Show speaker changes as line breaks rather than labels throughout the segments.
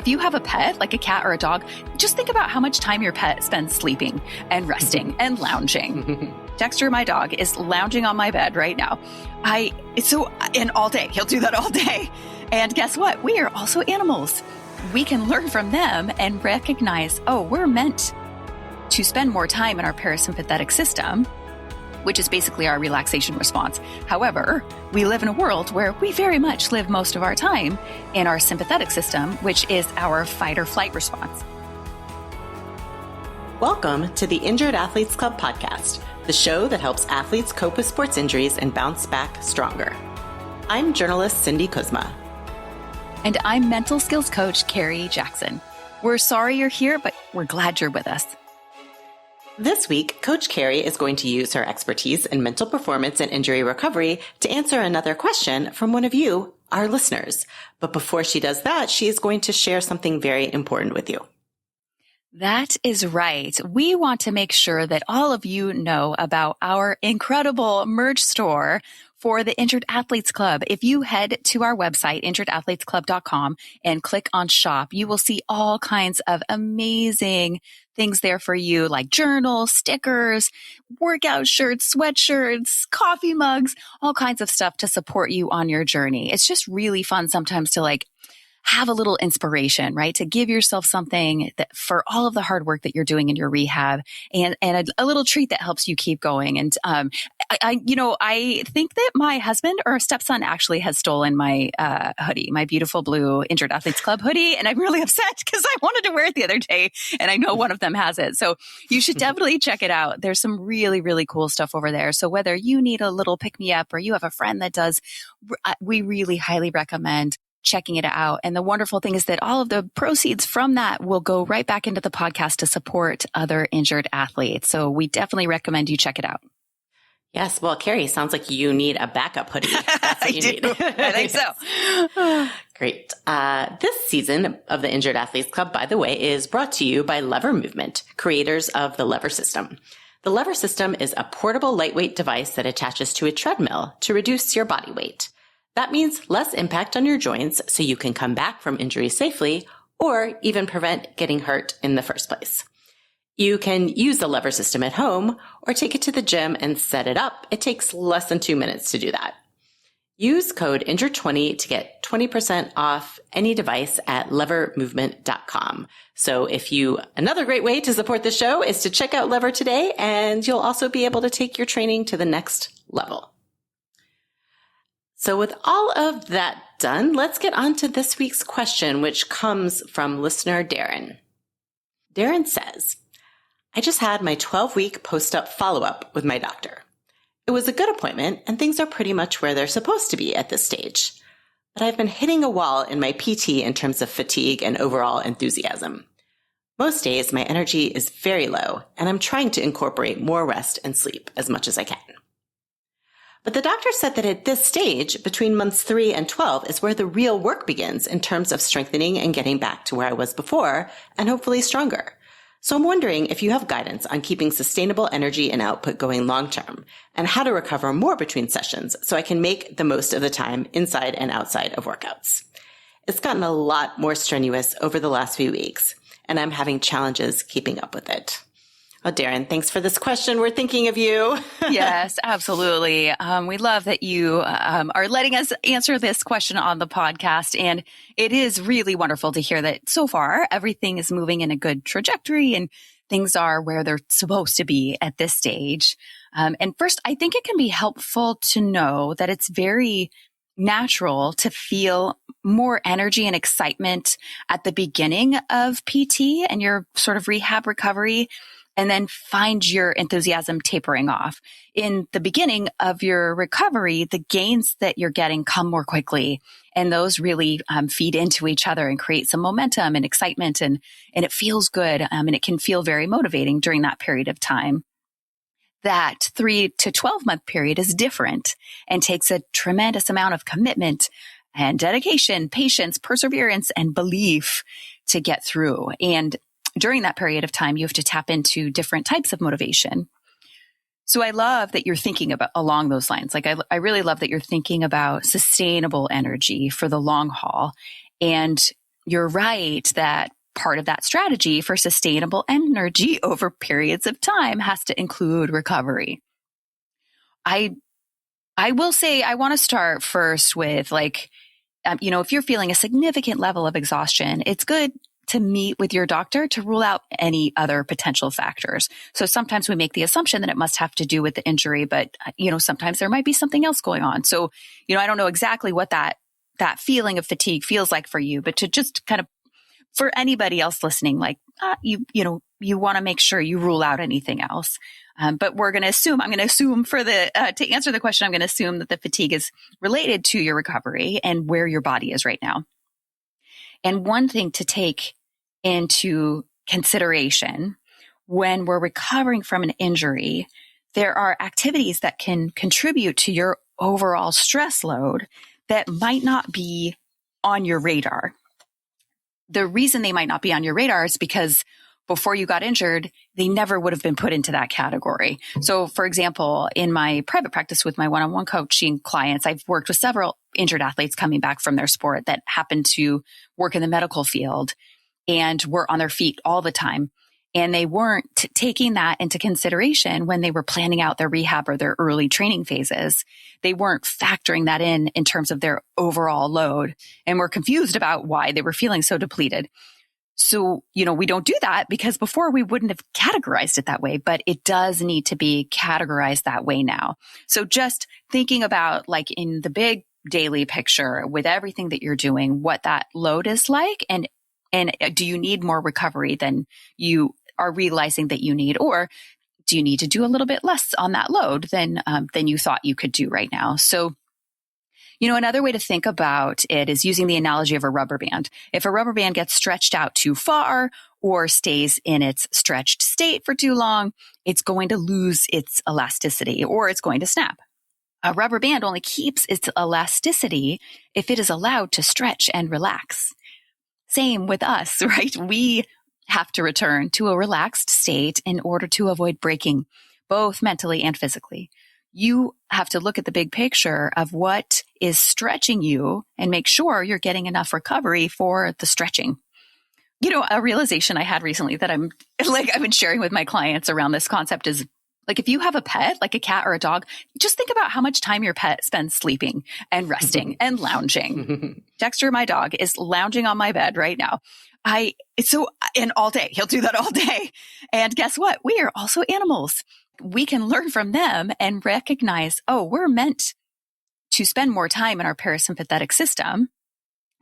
if you have a pet, like a cat or a dog, just think about how much time your pet spends sleeping and resting and lounging. Dexter, my dog, is lounging on my bed right now. And all day. He'll do that all day. And guess what? We are also animals. We can learn from them and recognize, we're meant to spend more time in our parasympathetic system, which is basically our relaxation response. However, we live in a world where we very much live most of our time in our sympathetic system, which is our fight or flight response.
Welcome to the Injured Athletes Club podcast, the show that helps athletes cope with sports injuries and bounce back stronger. I'm journalist Cindy Kuzma.
And I'm mental skills coach Carrie Jackson. We're sorry you're here, but we're glad you're with us.
This week, Coach Carrie is going to use her expertise in mental performance and injury recovery to answer another question from one of you, our listeners. But before she does that, she is going to share something very important with you.
That is right. We want to make sure that all of you know about our incredible merch store for the Injured Athletes Club. If you head to our website, injuredathletesclub.com, and click on shop, you will see all kinds of amazing things there for you, like journals, stickers, workout shirts, sweatshirts, coffee mugs, all kinds of stuff to support you on your journey. It's just really fun sometimes to have a little inspiration, right? To give yourself something that for all of the hard work that you're doing in your rehab and a little treat that helps you keep going. And, I think that my husband or stepson actually has stolen my, hoodie, my beautiful blue Injured Athletes Club hoodie. And I'm really upset because I wanted to wear it the other day and I know one of them has it. So you should definitely check it out. There's some really, really cool stuff over there. So whether you need a little pick me up or you have a friend that does, we really highly recommend checking it out. And the wonderful thing is that all of the proceeds from that will go right back into the podcast to support other injured athletes. So we definitely recommend you check it out.
Yes. Well, Carrie, sounds like you need a backup hoodie. That's what you need.
I think so.
Great. This season of the Injured Athletes Club, by the way, is brought to you by Lever Movement, creators of the Lever System. The Lever System is a portable, lightweight device that attaches to a treadmill to reduce your body weight. That means less impact on your joints so you can come back from injury safely or even prevent getting hurt in the first place. You can use the Lever System at home or take it to the gym and set it up. It takes less than 2 minutes to do that. Use code INJURED20 to get 20% off any device at levermovement.com. So another great way to support the show is to check out Lever today, and you'll also be able to take your training to the next level. So with all of that done, let's get on to this week's question, which comes from listener Darren. Darren says, I just had my 12-week post-op follow-up with my doctor. It was a good appointment and things are pretty much where they're supposed to be at this stage. But I've been hitting a wall in my PT in terms of fatigue and overall enthusiasm. Most days, my energy is very low and I'm trying to incorporate more rest and sleep as much as I can. But the doctor said that at this stage, between months 3 and 12, is where the real work begins in terms of strengthening and getting back to where I was before, and hopefully stronger. So I'm wondering if you have guidance on keeping sustainable energy and output going long-term, and how to recover more between sessions so I can make the most of the time inside and outside of workouts. It's gotten a lot more strenuous over the last few weeks, and I'm having challenges keeping up with it. Oh, Darren, thanks for this question. We're thinking of you.
Yes, absolutely. We love that you are letting us answer this question on the podcast. And it is really wonderful to hear that so far everything is moving in a good trajectory and things are where they're supposed to be at this stage. And first, I think it can be helpful to know that it's very natural to feel more energy and excitement at the beginning of PT and your sort of rehab recovery, and then find your enthusiasm tapering off. In the beginning of your recovery, the gains that you're getting come more quickly, and those really feed into each other and create some momentum and excitement, and it feels good, and it can feel very motivating during that period of time. That 3 to 12 month period is different and takes a tremendous amount of commitment and dedication, patience, perseverance, and belief to get through. And during that period of time, you have to tap into different types of motivation. So I love that you're thinking about along those lines. I really love that you're thinking about sustainable energy for the long haul. And you're right that part of that strategy for sustainable energy over periods of time has to include recovery. I will say I want to start first with if you're feeling a significant level of exhaustion, it's good to meet with your doctor to rule out any other potential factors. So sometimes we make the assumption that it must have to do with the injury, but sometimes there might be something else going on. So, I don't know exactly what that feeling of fatigue feels like for you, but to just kind of, for anybody else listening, you want to make sure you rule out anything else. But I'm going to assume to answer the question, I'm going to assume that the fatigue is related to your recovery and where your body is right now. And one thing to take into consideration when we're recovering from an injury, there are activities that can contribute to your overall stress load that might not be on your radar. The reason they might not be on your radar is because before you got injured, they never would have been put into that category. So, for example, in my private practice with my one-on-one coaching clients, I've worked with several injured athletes coming back from their sport that happen to work in the medical field and were on their feet all the time. And they weren't taking that into consideration when they were planning out their rehab or their early training phases. They weren't factoring that in terms of their overall load and were confused about why they were feeling so depleted. So, we don't do that because before we wouldn't have categorized it that way, but it does need to be categorized that way now. So just thinking about in the big daily picture with everything that you're doing, what that load is like, and do you need more recovery than you are realizing that you need, or do you need to do a little bit less on that load than you thought you could do right now? So, another way to think about it is using the analogy of a rubber band. If a rubber band gets stretched out too far or stays in its stretched state for too long, it's going to lose its elasticity or it's going to snap. A rubber band only keeps its elasticity if it is allowed to stretch and relax. Same with us, right? We have to return to a relaxed state in order to avoid breaking, both mentally and physically. You have to look at the big picture of what is stretching you and make sure you're getting enough recovery for the stretching. A realization I had recently that I've been sharing with my clients around this concept is if you have a pet, like a cat or a dog, just think about how much time your pet spends sleeping and resting and lounging. Dexter, my dog, is lounging on my bed right now. And all day, he'll do that all day. And guess what? We are also animals. We can learn from them and recognize, we're meant to spend more time in our parasympathetic system,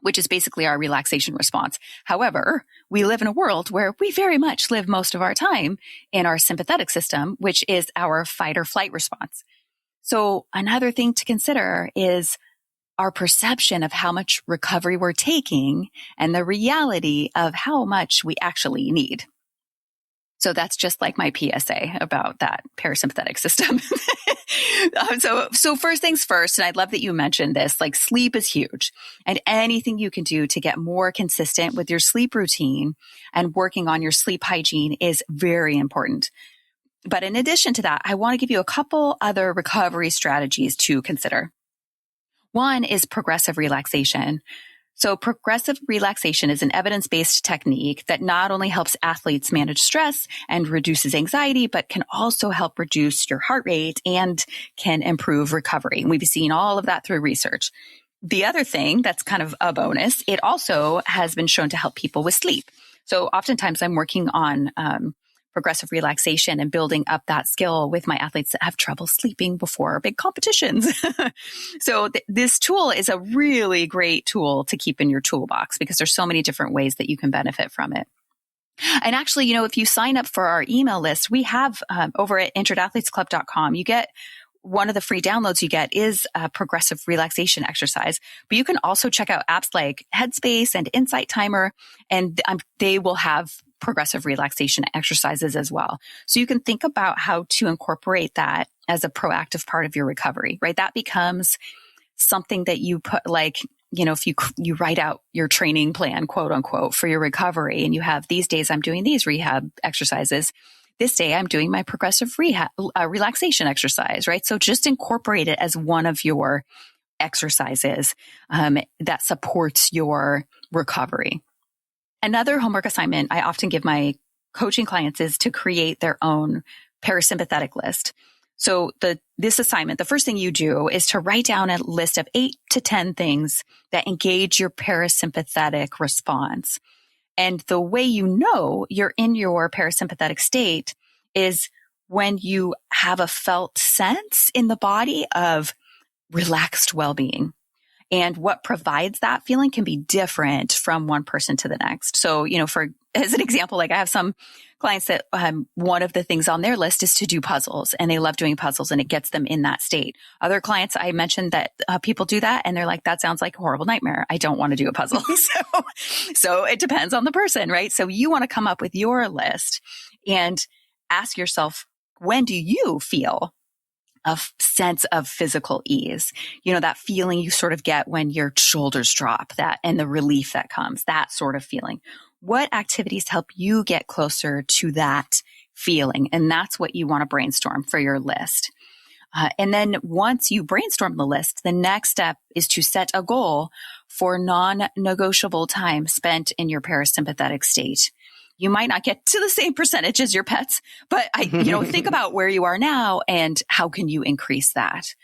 which is basically our relaxation response. However, we live in a world where we very much live most of our time in our sympathetic system, which is our fight or flight response. So another thing to consider is our perception of how much recovery we're taking and the reality of how much we actually need. So that's just like my PSA about that parasympathetic system. So first things first, and I love that you mentioned this, sleep is huge, and anything you can do to get more consistent with your sleep routine and working on your sleep hygiene is very important. But in addition to that, I want to give you a couple other recovery strategies to consider. One is progressive relaxation. So progressive relaxation is an evidence-based technique that not only helps athletes manage stress and reduces anxiety, but can also help reduce your heart rate and can improve recovery. We've seen all of that through research. The other thing that's kind of a bonus, it also has been shown to help people with sleep. So oftentimes I'm working on progressive relaxation and building up that skill with my athletes that have trouble sleeping before big competitions. So this tool is a really great tool to keep in your toolbox because there's so many different ways that you can benefit from it. And actually, if you sign up for our email list, we have over at injuredathletesclub.com, you get one of the free downloads you get is a progressive relaxation exercise, but you can also check out apps like Headspace and Insight Timer, and they will have progressive relaxation exercises as well. So you can think about how to incorporate that as a proactive part of your recovery, right? That becomes something that you put if you write out your training plan, quote unquote, for your recovery, and you have these days I'm doing these rehab exercises. This day I'm doing my progressive relaxation exercise, right? So just incorporate it as one of your exercises that supports your recovery. Another homework assignment I often give my coaching clients is to create their own parasympathetic list. So this assignment, the first thing you do is to write down a list of 8 to 10 things that engage your parasympathetic response. And the way you know you're in your parasympathetic state is when you have a felt sense in the body of relaxed well-being. And what provides that feeling can be different from one person to the next. So, as an example, like I have some clients that one of the things on their list is to do puzzles, and they love doing puzzles and it gets them in that state. Other clients, I mentioned that people do that and they're like, that sounds like a horrible nightmare. I don't want to do a puzzle. So it depends on the person, right? So you want to come up with your list and ask yourself, when do you feel a sense of physical ease? That feeling you sort of get when your shoulders drop, that and the relief that comes, that sort of feeling. What activities help you get closer to that feeling? And that's what you want to brainstorm for your list. And then once you brainstorm the list, the next step is to set a goal for non-negotiable time spent in your parasympathetic state. You might not get to the same percentage as your pets, but think about where you are now and how can you increase that?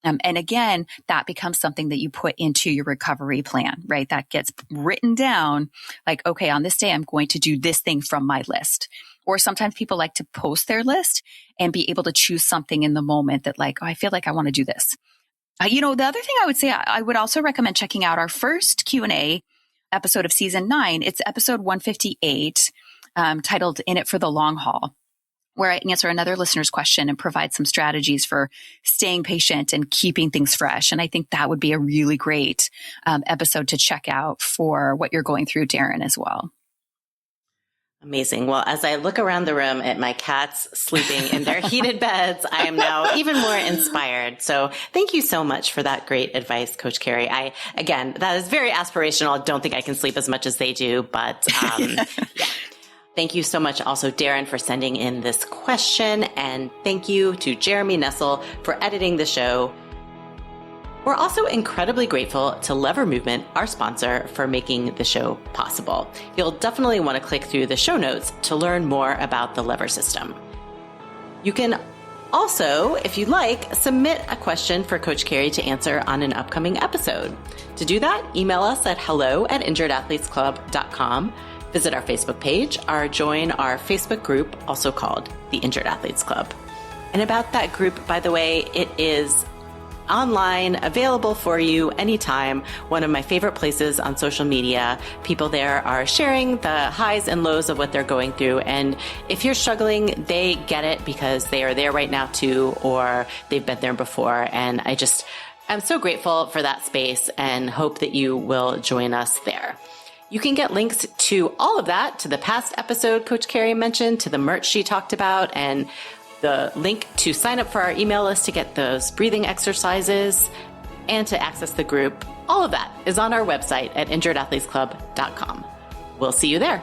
And again, that becomes something that you put into your recovery plan, right? That gets written down like, okay, on this day, I'm going to do this thing from my list. Or sometimes people like to post their list and be able to choose something in the moment that like, oh, I feel like I want to do this. The other thing I would say, I would also recommend checking out our first Q&A episode of season 9. It's episode 158, titled In It for the Long Haul, where I answer another listener's question and provide some strategies for staying patient and keeping things fresh. And I think that would be a really great episode to check out for what you're going through, Darren, as well.
Amazing. Well, as I look around the room at my cats sleeping in their heated beds, I am now even more inspired. So thank you so much for that great advice, Coach Carrie. Again, that is very aspirational. I don't think I can sleep as much as they do, but yeah. Thank you so much also, Darren, for sending in this question. And thank you to Jeremy Nessel for editing the show. We're also incredibly grateful to Lever Movement, our sponsor, for making the show possible. You'll definitely want to click through the show notes to learn more about the Lever system. You can also, if you'd like, submit a question for Coach Carrie to answer on an upcoming episode. To do that, email us at hello@injuredathletesclub.com. Visit our Facebook page or join our Facebook group, also called the Injured Athletes Club. And about that group, by the way, it is online, available for you anytime. One of my favorite places on social media. People there are sharing the highs and lows of what they're going through. And if you're struggling, they get it because they are there right now too, or they've been there before. And I'm so grateful for that space and hope that you will join us there. You can get links to all of that, to the past episode Coach Carrie mentioned, to the merch she talked about, and the link to sign up for our email list to get those breathing exercises and to access the group. All of that is on our website at injuredathletesclub.com. We'll see you there.